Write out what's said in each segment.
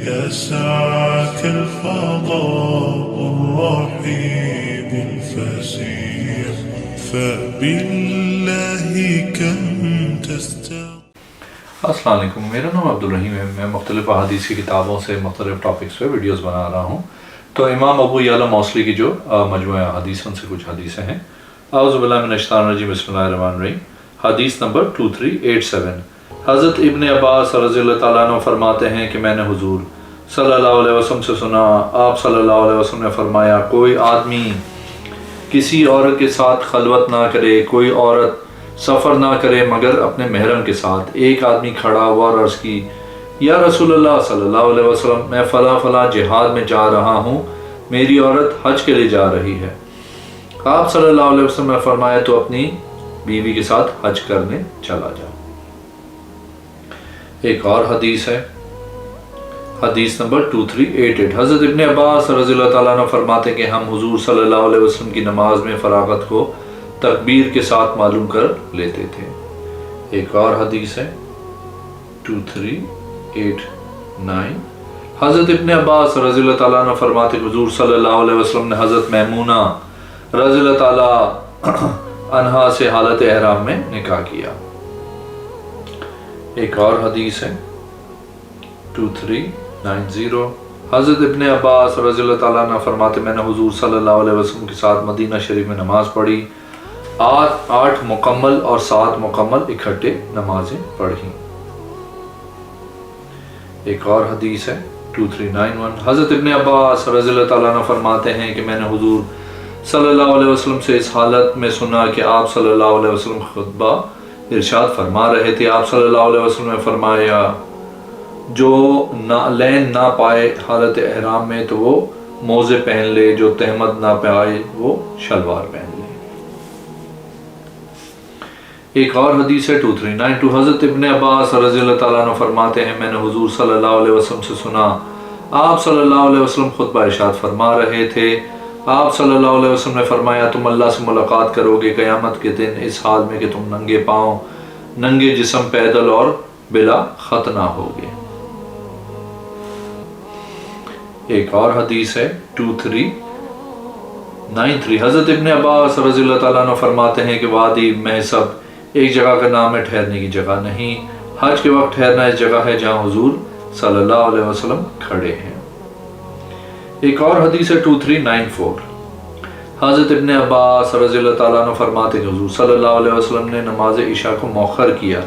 يسعك الفضاء الرحيم الفسيح فبالله كم السلام علیکم، میرا نام عبدالرحیم ہے۔ میں مختلف احادیث کی کتابوں سے مختلف ٹاپکس پہ ویڈیوز بنا رہا ہوں۔ تو امام ابو یعلا موصلی کی جو مجموعہ حدیث ان سے کچھ حدیثیں ہیں۔ اعوذ باللہ من الشیطان الرجیم، بسم اللہ الرحمن الرحیم۔ حدیث نمبر 2387۔ حضرت ابن عباس رضی اللہ تعالیٰ عنہ فرماتے ہیں کہ میں نے حضور صلی اللہ علیہ وسلم سے سنا، آپ صلی اللہ علیہ وسلم نے فرمایا، کوئی آدمی کسی عورت کے ساتھ خلوت نہ کرے، کوئی عورت سفر نہ کرے مگر اپنے محرم کے ساتھ۔ ایک آدمی کھڑا ہوا اور عرض کی، یا رسول اللہ صلی اللہ علیہ وسلم، میں فلاں جہاد میں جا رہا ہوں، میری عورت حج کے لیے جا رہی ہے۔ آپ صلی اللہ علیہ وسلم نے فرمایا، تو اپنی بیوی کے ساتھ حج کرنے چلا جا۔ ایک اور حدیث ہے، حدیث نمبر 2388۔ حضرت ابن عباس رضی اللہ تعالیٰ عنہ فرماتے کہ ہم حضور صلی اللہ علیہ وسلم کی نماز میں فراغت کو تکبیر کے ساتھ معلوم کر لیتے تھے۔ ایک اور حدیث ہے 2389۔ حضرت ابن عباس رضی اللہ تعالیٰ عنہ فرماتے کہ حضور صلی اللہ علیہ وسلم نے حضرت میمونہ رضی اللہ تعالیٰ عنہا سے حالت احرام میں نکاح کیا۔ ایک اور حدیث ہے 2390۔ حضرت ابن عباس رضی اللہ تعالیٰ عنہ فرماتے میں نے حضور صلی اللہ علیہ وسلم کے ساتھ مدینہ شریف میں نماز پڑھی، 8 مکمل اور 7 مکمل اکٹھے نمازیں پڑھی۔ ایک اور حدیث ہے 2391۔ حضرت ابن عباس رضی اللہ تعالیٰ عنہ فرماتے ہیں کہ میں نے حضور صلی اللہ علیہ وسلم سے اس حالت میں سنا کہ آپ صلی اللہ علیہ وسلم خطبہ ارشاد فرما رہے تھے۔ آپ صلی اللہ علیہ وسلم نے فرمایا، جو نعلین نہ پائے حالت احرام میں تو وہ موزے پہن لے، جو تہمت نہ پائے وہ شلوار پہن لے۔ ایک اور حدیث ہے 2392۔ حضرت ابن عباس رضی اللہ تعالیٰ عنہ فرماتے ہیں میں نے حضور صلی اللہ علیہ وسلم سے سنا، آپ صلی اللہ علیہ وسلم خطبہ ارشاد فرما رہے تھے۔ آپ صلی اللہ علیہ وسلم نے فرمایا، تم اللہ سے ملاقات کرو گے قیامت کے دن اس حال میں کہ تم ننگے پاؤں، ننگے جسم، پیدل اور بلا ختنہ ہوگے۔ ایک اور حدیث ہے 2393۔ حضرت ابن عباس رضی اللہ تعالیٰ عنہ فرماتے ہیں کہ وادی محسب ایک جگہ کا نام ہے، ٹھہرنے کی جگہ نہیں۔ حج کے وقت ٹھہرنا اس جگہ ہے جہاں حضور صلی اللہ علیہ وسلم کھڑے ہیں۔ ایک اور حدیث ہے 2394۔ حضرت ابن عباس رضی اللہ تعالیٰ عنہ فرماتے ہیں کہ حضور صلی اللہ علیہ وسلم نے نماز عشاء کو مؤخر کیا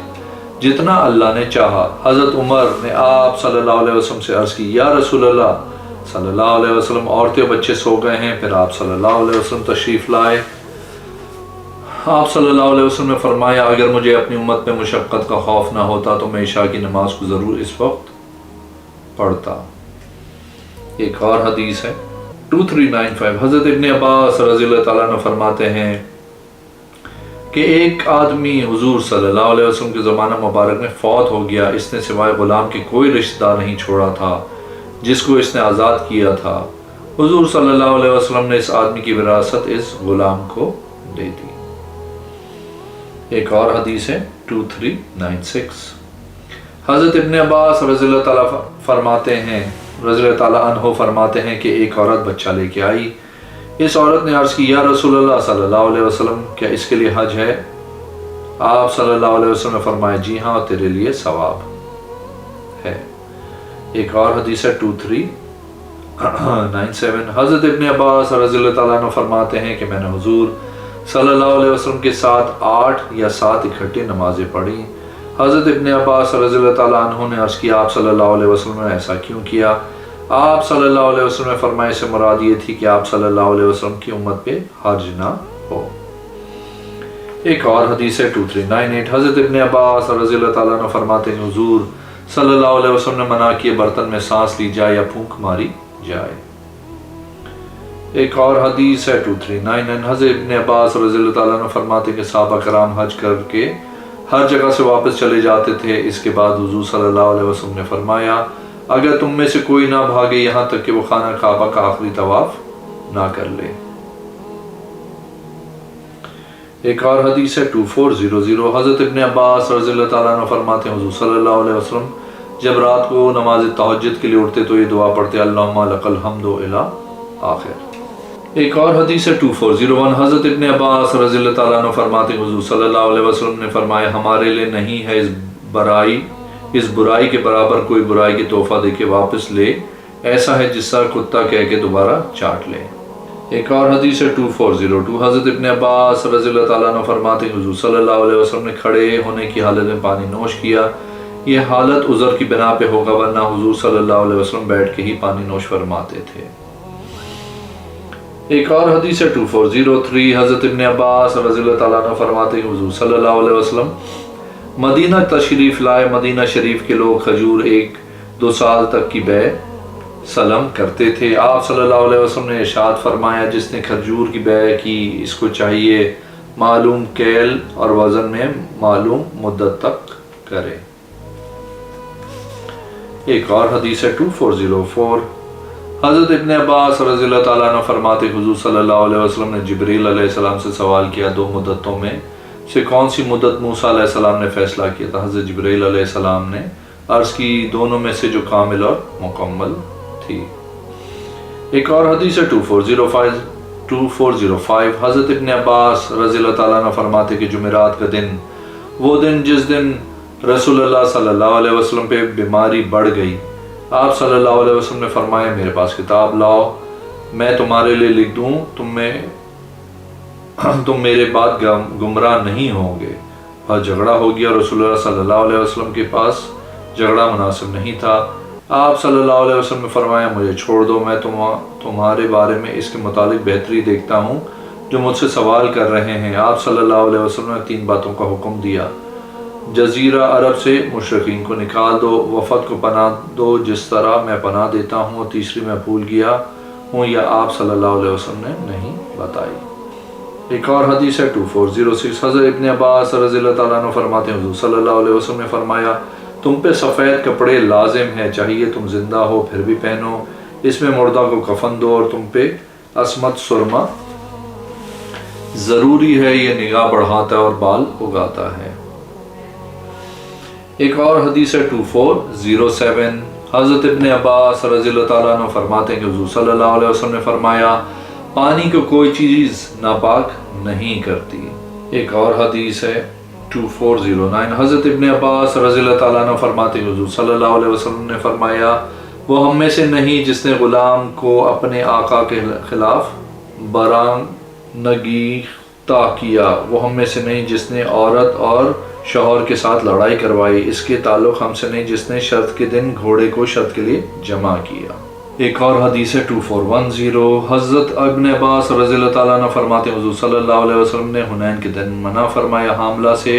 جتنا اللہ نے چاہا۔ حضرت عمر نے آپ صلی اللہ علیہ وسلم سے عرض کی، یا رسول اللہ صلی اللہ علیہ وسلم، عورتیں بچے سو گئے ہیں۔ پھر آپ صلی اللہ علیہ وسلم تشریف لائے۔ آپ صلی اللہ علیہ وسلم نے فرمایا، اگر مجھے اپنی امت میں مشقت کا خوف نہ ہوتا تو میں عشاء کی نماز کو ضرور اس وقت پڑھتا۔ ایک اور حدیث ہے 2395۔ حضرت ابن عباس رضی اللہ تعالیٰ عنہ فرماتے ہیں کہ ایک آدمی حضور صلی اللہ علیہ وسلم کے زمانہ مبارک میں فوت ہو گیا، اس نے سوائے غلام کے کوئی رشتہ دار نہیں چھوڑا تھا جس کو اس نے آزاد کیا تھا۔ حضور صلی اللہ علیہ وسلم نے اس آدمی کی وراثت اس غلام کو دے دی۔ ایک اور حدیث ہے 2396۔ حضرت ابن عباس رضی اللہ تعالیٰ رضی اللہ تعالیٰ عنہ فرماتے ہیں کہ ایک عورت بچہ لے کے آئی۔ اس عورت نے عرض کی، یا رسول اللہ صلی اللہ علیہ وسلم، کیا اس کے لیے حج ہے؟ آپ صلی اللہ علیہ وسلم نے فرمایا، جی ہاں، تیرے لیے ثواب ہے۔ ایک اور حدیث ہے 2397۔ حضرت ابن عباس رضی اللہ تعالیٰ عنہ فرماتے ہیں کہ میں نے حضور صلی اللہ علیہ وسلم کے ساتھ 8 یا 7 اکٹھے نمازیں پڑھی۔ حضرت ابن عباس رضی اللہ تعالیٰ عنہ نے عرض کیا، آپ صلی اللہ علیہ وسلم نے ایسا کیوں کیا؟ آپ صلی اللہ علیہ وسلم نے فرمایا، اس سے مراد یہ تھی کہ آپ صلی اللہ علیہ وسلم کی امت پہ حرج نہ ہو۔ ایک اور حدیث ہے 2398۔ حضرت ابن عباس رضی اللہ تعالیٰ عنہ فرماتے ہیں، حضور صلی اللہ علیہ وسلم نے منع کیے برتن میں سانس لی جائے یا پھونک ماری جائے۔ ایک اور حدیث ہے 2399۔ حضرت ابن عباس رضی اللہ تعالیٰ عنہ فرماتے ہیں کہ صحابہ کرام حج کر کے ہر جگہ سے واپس چلے جاتے تھے۔ اس کے بعد حضور صلی اللہ علیہ وسلم نے فرمایا، اگر تم میں سے کوئی نہ بھاگے یہاں تک کہ وہ خانہ کعبہ کا آخری طواف نہ کر لے۔ ایک اور حدیث ہے 2400۔ حضرت ابن عباس رضی اللہ تعالیٰ عنہ فرماتے ہیں، حضور صلی اللہ علیہ وسلم جب رات کو نماز تہجد کے لیے اٹھتے تو یہ دعا پڑھتے اللہم لک الحمد الی آخر۔ ایک اور حدیث ہے 2401، حضرت ابن عباس رضی اللہ تعالیٰ عنہ فرماتے ہیں حضور صلی اللہ علیہ وسلم نے فرمایا ہمارے لیے نہیں ہے اس برائی کے برابر کوئی برائی کی تحفہ دے کے واپس لے، ایسا ہے جس طرح کتا کہہ کے دوبارہ چاٹ لے۔ ایک اور حدیث ہے 2402، حضرت ابن عباس رضی اللہ تعالیٰ عنہ فرماتے ہیں حضور صلی اللہ علیہ وسلم نے کھڑے ہونے کی حالت میں پانی نوش کیا، یہ حالت عذر کی بنا پہ ہوگا، ورنہ حضور صلی اللہ علیہ وسلم بیٹھ کے ہی پانی نوش فرماتے تھے۔ ایک اور حدیث ہے 2403، حضرت ابن عباس رضی اللہ تعالیٰ عنہ فرماتے ہیں حضور صلی اللہ علیہ وسلم مدینہ تشریف لائے، مدینہ شریف کے لوگ کھجور 1-2 سال تک کی بے سلم کرتے تھے۔ آپ صلی اللہ علیہ وسلم نے ارشاد فرمایا جس نے کھجور کی بے کی اس کو چاہیے معلوم کیل اور وزن میں معلوم مدت تک کرے۔ ایک اور حدیث ہے 2404، حضرت ابن عباس رضی اللہ تعالیٰ عنہ فرماتے حضور صلی اللہ علیہ وسلم نے جبریل علیہ السلام سے سوال کیا 2 مدتوں میں سے کون سی مدت موسیٰ علیہ السلام نے فیصلہ کیا تھا؟ حضرت جبریل علیہ السلام نے عرض کی دونوں میں سے جو کامل اور مکمل تھی۔ ایک اور حدیث ہے 2405، حضرت ابن عباس رضی اللہ تعالیٰ عنہ فرماتے کہ جمعرات کا دن وہ دن جس دن رسول اللہ صلی اللہ علیہ وسلم پہ بیماری بڑھ گئی، آپ صلی اللہ علیہ وسلم نے فرمایا میرے پاس کتاب لاؤ میں تمہارے لیے لکھ دوں، تم میرے بعد گمراہ نہیں ہوں گے۔ بس جھگڑا ہو گیا، رسول اللہ صلی اللہ علیہ وسلم کے پاس جھگڑا مناسب نہیں تھا۔ آپ صلی اللہ علیہ وسلم نے فرمایا مجھے چھوڑ دو، میں تمہارے بارے میں اس کے متعلق بہتری دیکھتا ہوں جو مجھ سے سوال کر رہے ہیں۔ آپ صلی اللہ علیہ وسلم نے 3 باتوں کا حکم دیا، جزیرہ عرب سے مشرکین کو نکال دو، وفد کو پناہ دو جس طرح میں پناہ دیتا ہوں، اور تیسری میں بھول گیا ہوں یا آپ صلی اللہ علیہ وسلم نے نہیں بتائی۔ ایک اور حدیث ہے 2406، حضرت ابن عباس رضی اللہ تعالیٰ عنہ فرماتے ہیں حضور صلی اللہ علیہ وسلم نے فرمایا تم پہ سفید کپڑے لازم ہے، چاہیے تم زندہ ہو پھر بھی پہنو، اس میں مردہ کو کفن دو، اور تم پہ عصمت سرما ضروری ہے، یہ نگاہ بڑھاتا ہے اور بال اگاتا ہے۔ ایک اور حدیث ہے 2407، حضرت ابن عباس رضی اللہ تعالیٰ عنہ فرماتے ہیں کہ حضور صلی اللہ علیہ وسلم نے فرمایا پانی کو کوئی چیز ناپاک نہیں کرتی۔ ایک اور حدیث ہے 2409، حضرت ابن عباس رضی اللہ تعالیٰ عنہ فرماتے ہیں حضور صلی اللہ علیہ وسلم نے فرمایا وہ ہم میں سے نہیں جس نے غلام کو اپنے آقا کے خلاف برانگیختہ کیا، وہ ہم میں سے نہیں جس نے عورت اور شوہر کے ساتھ لڑائی کروائی، اس کے تعلق ہم سے نہیں جس نے شرط کے دن گھوڑے کو شرط کے لیے جمع کیا۔ ایک اور حدیث ہے 2410، حضرت ابن عباس رضی اللہ تعالیٰ عنہ فرماتے ہیں حضور صلی اللہ علیہ وسلم نے حنین کے دن منع فرمایا حاملہ سے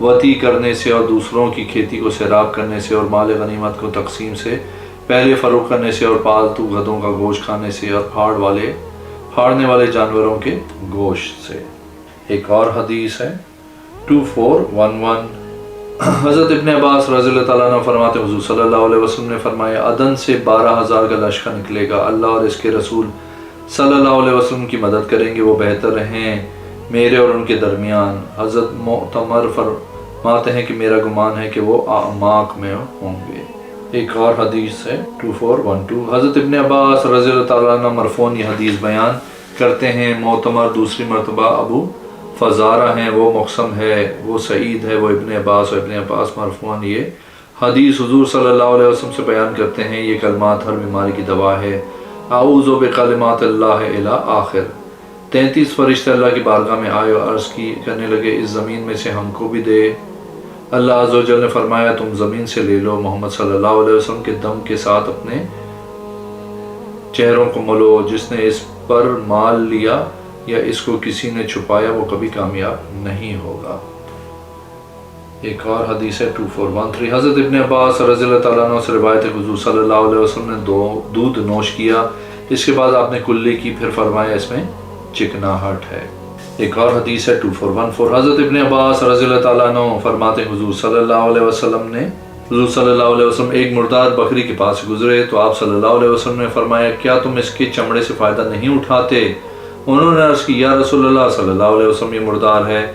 وطی کرنے سے اور دوسروں کی کھیتی کو سیراب کرنے سے اور مال غنیمت کو تقسیم سے پہلے فروخت کرنے سے اور پالتو گدھوں کا گوشت کھانے سے اور پھاڑنے والے جانوروں کے گوشت سے۔ ایک اور حدیث ہے 2411، حضرت ابن عباس رضی اللہ تعالیٰ عنہ فرماتے حضور صلی اللہ علیہ وسلم نے فرمایا عدن سے 12,000 کا لشکر نکلے گا، اللہ اور اس کے رسول صلی اللہ علیہ وسلم کی مدد کریں گے، وہ بہتر ہیں میرے اور ان کے درمیان۔ حضرت معتمر فرماتے ہیں کہ میرا گمان ہے کہ وہ اعماق میں ہوں گے۔ ایک اور حدیث ہے 2412، حضرت ابن عباس رضی اللہ تعالیٰ عنہ مرفوعاً یہ حدیث بیان کرتے ہیں، معتمر دوسری مرتبہ ابو فزارہ ہیں، وہ مقسم ہے، وہ سعید ہے، وہ ابن عباس اور ابن عباس مرفوعاً یہ حدیث حضور صلی اللہ علیہ وسلم سے بیان کرتے ہیں، یہ کلمات ہر بیماری کی دوا ہے، اعوذ بکلمات اللہ الی آخر۔ 33 فرشتے اللہ کی بارگاہ میں آئے اور عرض کی کرنے لگے اس زمین میں سے ہم کو بھی دے۔ اللہ عز و جل نے فرمایا تم زمین سے لے لو، محمد صلی اللہ علیہ وسلم کے دم کے ساتھ اپنے چہروں کو ملو، جس نے اس پر مال لیا یا اس کو کسی نے چھپایا وہ کبھی کامیاب نہیں ہوگا۔ ایک اور حدیث ہے 2413، حضرت ابن عباس رضی اللہ تعالیٰ عنہ سے روایت ہے حضور صلی اللہ علیہ وسلم نے دودھ نوش کیا، اس کے بعد آپ نے کلی کی، پھر فرمایا اس میں چکناہٹ ہے۔ ایک اور حدیث ہے 2414، حضرت ابن عباس رضی اللہ تعالیٰ عنہ فرماتے ہیں حضور صلی اللہ علیہ وسلم ایک مردار بکری کے پاس گزرے تو آپ صلی اللہ علیہ وسلم نے فرمایا کیا تم اس کے چمڑے سے فائدہ نہیں اٹھاتے؟ انہوں نے عرض کی یا رسول اللہ صلی اللہ علیہ وسلم یہ مردار ہے۔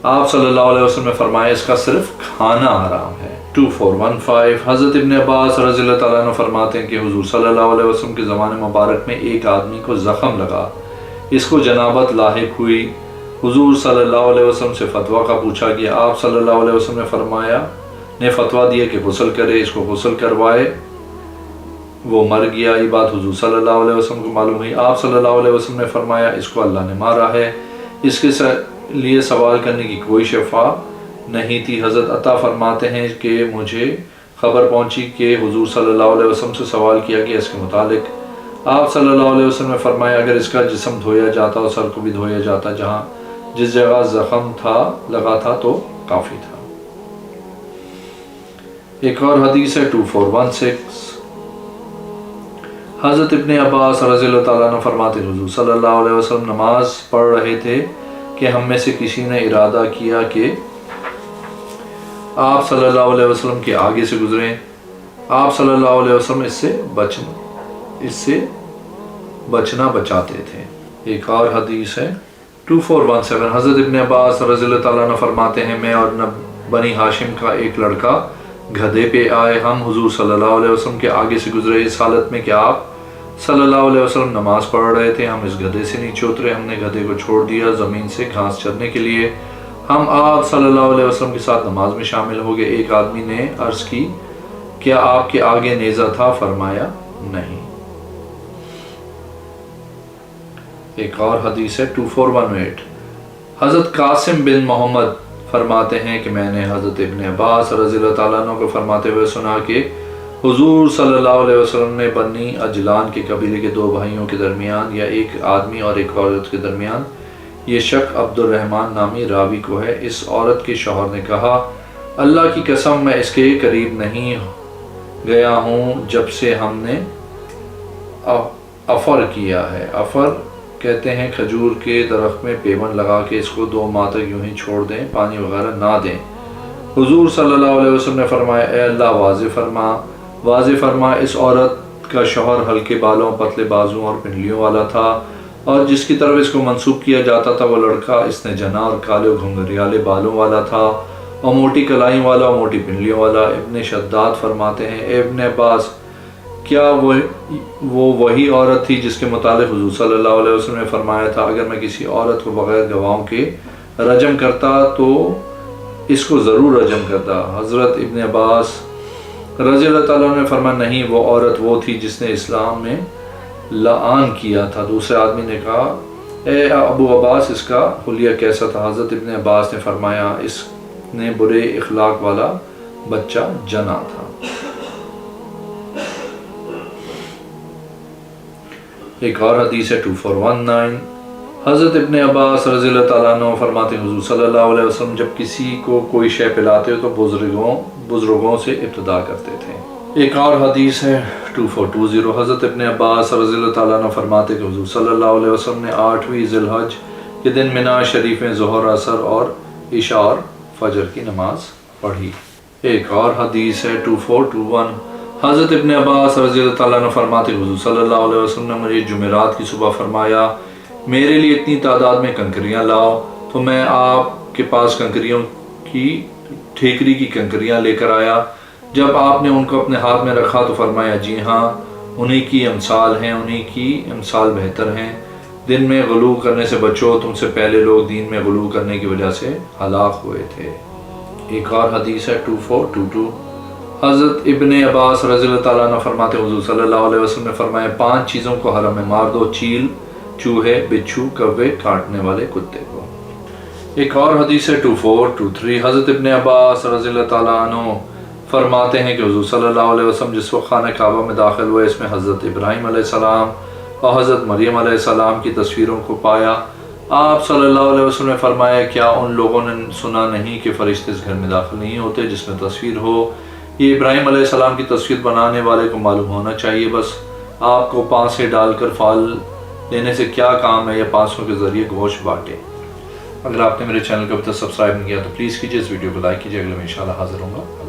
آپ صلی اللہ علیہ وسلم نے فرمایا اس کا صرف کھانا حرام ہے۔ 2415 حضرت ابن عباس رضی اللہ تعالیٰ عنہ فرماتے ہیں کہ حضور صلی اللہ علیہ وسلم کے زمانے مبارک میں ایک آدمی کو زخم لگا، اس کو جنابت لاحق ہوئی۔ حضور صلی اللہ علیہ وسلم سے فتویٰ کا پوچھا گیا، آپ صلی اللہ علیہ وسلم نے فتویٰ دیا کہ غسل کرے، اس کو غسل کروائے، وہ مر گیا۔ یہ بات حضور صلی اللہ علیہ وسلم کو معلوم ہوئی، آپ صلی اللہ علیہ وسلم نے فرمایا اس کو اللہ نے مارا ہے، اس کے لیے سوال کرنے کی کوئی شفا نہیں تھی۔ حضرت عطا فرماتے ہیں کہ مجھے خبر پہنچی کہ حضور صلی اللہ علیہ وسلم سے سوال کیا گیا اس کے متعلق، آپ صلی اللہ علیہ وسلم نے فرمایا اگر اس کا جسم دھویا جاتا اور سر کو بھی دھویا جاتا جس جگہ زخم لگا تھا تو کافی تھا۔ ایک اور حدیث ہے 2416 حضرت ابن عباس رضی اللہ تعالیٰ عنہ فرماتے ہیں حضور صلی اللہ علیہ وسلم نماز پڑھ رہے تھے کہ ہم میں سے کسی نے ارادہ کیا کہ آپ صلی اللہ علیہ وسلم کے آگے سے گزریں، آپ صلی اللہ علیہ وسلم اس سے بچنا بچاتے تھے۔ ایک اور حدیث ہے 2417 حضرت ابن عباس رضی اللہ تعالیٰ عنہ فرماتے ہیں میں اور بنی ہاشم کا ایک لڑکا گدھے پہ آئے، ہم حضور صلی اللہ علیہ وسلم کے آگے سے گزرے اس حالت میں کہ آپ صلی اللہ علیہ وسلم نماز پڑھ رہے تھے، ہم اس گدھے سے نیچے اترے، ہم نے گدھے کو چھوڑ دیا زمین سے گھاس چرنے کے لیے، ہم آپ صلی اللہ علیہ وسلم کے ساتھ نماز میں شامل ہو گئے۔ ایک آدمی نے عرض کی کیا آپ کے آگے نیزہ تھا؟ فرمایا نہیں۔ ایک اور حدیث ہے 2418 حضرت قاسم بن محمد فرماتے ہیں کہ میں نے حضرت ابن عباس رضی اللہ تعالیٰ عنہ کو فرماتے ہوئے سنا کہ حضور صلی اللہ علیہ وسلم نے بنی اجلان کے قبیلے کے دو بھائیوں کے درمیان یا ایک آدمی اور ایک عورت کے درمیان، یہ شک عبد الرحمن نامی راوی کو ہے، اس عورت کے شوہر نے کہا اللہ کی قسم میں اس کے قریب نہیں گیا ہوں جب سے ہم نے افر کیا ہے۔ افر کہتے ہیں کھجور کے درخت میں پیوند لگا کے اس کو 2 ماہ تک یوں ہی چھوڑ دیں، پانی وغیرہ نہ دیں۔ حضور صلی اللہ علیہ وسلم نے فرمایا اے اللہ واضح فرما اس عورت کا شوہر ہلکے بالوں، پتلے بازوں اور پنڈلیوں والا تھا، اور جس کی طرف اس کو منسوب کیا جاتا تھا وہ لڑکا اس نے جنا اور کالے گھنگریالے بالوں والا تھا اور موٹی کلائیں والا اور موٹی پنڈلیوں والا۔ ابن شداد فرماتے ہیں اے ابن عباس کیا وہ وہی عورت تھی جس کے متعلق حضور صلی اللہ علیہ وسلم نے فرمایا تھا اگر میں کسی عورت کو بغیر گواہوں کے رجم کرتا تو اس کو ضرور رجم کرتا؟ حضرت ابن عباس رضی اللہ تعالیٰ نے فرمایا نہیں، وہ عورت وہ تھی جس نے اسلام میں لعان کیا تھا۔ دوسرے آدمی نے کہا اے ابو عباس اس کا حلیہ کیسا تھا؟ حضرت ابن عباس نے فرمایا اس نے برے اخلاق والا بچہ جنا تھا۔ ایک اور حدیث ہے 2419 حضرت ابن عباس رضی اللہ تعالیٰ عنہ فرماتے ہیں حضور صلی اللہ علیہ وسلم جب کسی کو کوئی شے پلاتے ہو تو بزرگوں سے ابتدا کرتے تھے۔ ایک اور حدیث ہے 2420 حضرت ابن عباس رضی اللہ تعالیٰ عنہ فرماتے کہ حضور صلی اللہ علیہ وسلم نے 8ویں ذی الحج کے دن منا شریف میں ظہر، عصر اور عشاء اور فجر کی نماز پڑھی۔ ایک اور حدیث ہے 2421 حضرت ابن عباس رضی اللہ تعالیٰ عنہ فرماتے کہ حضور صلی اللہ علیہ وسلم نے مجھے جمعرات کی صبح فرمایا میرے لیے اتنی تعداد میں کنکریاں لاؤ، تو میں آپ کے پاس کنکریوں کی ٹھیکری کی کنکریاں لے کر آیا۔ جب آپ نے ان کو اپنے ہاتھ میں رکھا تو فرمایا جی ہاں انہی کی امثال ہیں، انہی کی امثال بہتر ہیں، دن میں غلو کرنے سے بچو، تم سے پہلے لوگ دین میں غلو کرنے کی وجہ سے ہلاک ہوئے تھے۔ ایک اور حدیث ہے 2422 حضرت ابن عباس رضی اللہ تعالیٰ عنہ فرماتے حضور صلی اللہ علیہ وسلم نے فرمایا 5 چیزوں کو حرم میں مار دو، چیل، چوہے، بچھو، کوے، کاٹنے والے کتے کو۔ ایک اور حدیث ہے 2423 حضرت ابن عباس رضی اللہ تعالیٰ عنہ فرماتے ہیں کہ حضور صلی اللہ علیہ وسلم جس وقت خانہ کعبہ میں داخل ہوئے اس میں حضرت ابراہیم علیہ السلام اور حضرت مریم علیہ السلام کی تصویروں کو پایا۔ آپ صلی اللہ علیہ وسلم نے فرمایا کیا ان لوگوں نے سنا نہیں کہ فرشتے اس گھر میں داخل نہیں ہوتے جس میں تصویر ہو؟ یہ ابراہیم علیہ السلام کی تصویر بنانے والے کو معلوم ہونا چاہیے، بس آپ کو پانسے ڈال کر فال لینے سے کیا کام ہے، یا پانسوں کے ذریعے گوشت بانٹے۔ اگر آپ نے میرے چینل کو ابھی تک سبسکرائب نہیں کیا تو پلیز کیجیے، اس ویڈیو کو لائک کیجیے، اگلے میں انشاءاللہ حاضر ہوں گا۔